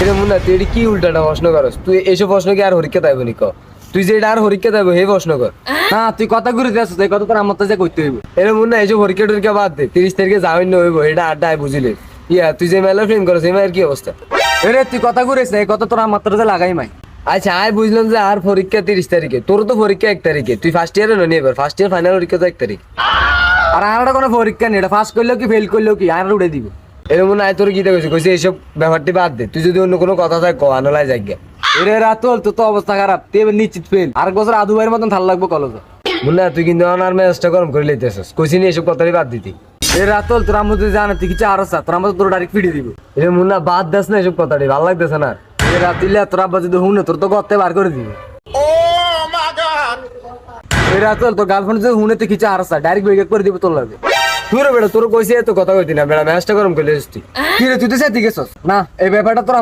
এটা মুন্না তুই এটা কি উল্টাটা প্রশ্ন করস? তুই এইসব প্রশ্ন কি আর হরিকা তাইব নি ক? তুই যে এটা আর হরিকা তাইব সেই প্রশ্ন কর। হ্যাঁ তুই কথা ঘুরে আসছিস, এই কথা তোর আমার যে কইতে হইব। এটা মুন্না এইসব হরিকা টরিকা বাদ দে, 30 তারিখে যাওয়াই হইব, এটা আড্ডায় বুঝিলে। ইয়া তুই যে মেলা ফ্রেন্ড করস এই মায়ের কি অবস্থা? এরে তুই কথা ঘুরেছিস, এই কথা তোর আমার যে লাগাই মাই। আচ্ছা আয় বুঝলাম যে আর পরীক্ষা 30 তারিখে, তোর তো পরীক্ষা 1 তারিখে, তুই ফার্স্ট ইয়ারে ননি এবার, ফার্স্ট ইয়ার ফাইনাল পরীক্ষা তো 1 তারিখ। আর আর কোনো পরীক্ষা নেই, এটা পাস করলেও কি ফেল করলেও কি আর উড়ে দিব। এরকম আয় তোর গীতা কইছে এইসব ব্যাপারটি বাদ দে, তুই যদি অন্য কোনো কথা থাকে ক আনলাই যাইগা। এরে রাতুল তোর তো অবস্থা খারাপ, তুই এবার নিশ্চিত ফেল, আর বছর আধু ভাইয়ের মতন ভাল লাগবো কলেজে। মুন্না তুই কিন্তু আমার মেজাজটা গরম করে লইতেছিস, কইছি নি এইসব কথাই বাদ দিতি। এ রাতুল তোর আমার তুই জানা তুই কিছু আরো চা, তোর আমার তোর ডাইরেক্ট ফিরিয়ে দিব। এ মুন্না বাদ দাস না এইসব কথাটি, ভালো লাগতেছে না। এ রাতুলে তোর আব্বা যদি হুনে তোর তো গর্তে বার করে দিবে। এ রাতুল তোর গার্লফ্রেন্ড যদি হুনে তুই কিছু আরো চা, ডাইরেক্ট ব্রেক করে দিব তোর লাগে। তুই রে বেটা, তোর কইছি এত কথা কইতি না বেটা, মেজাজটা গরম করে লইছিস তুই। কি রে তুই তো সেটি গেছস না, এই ব্যাপারটা তোর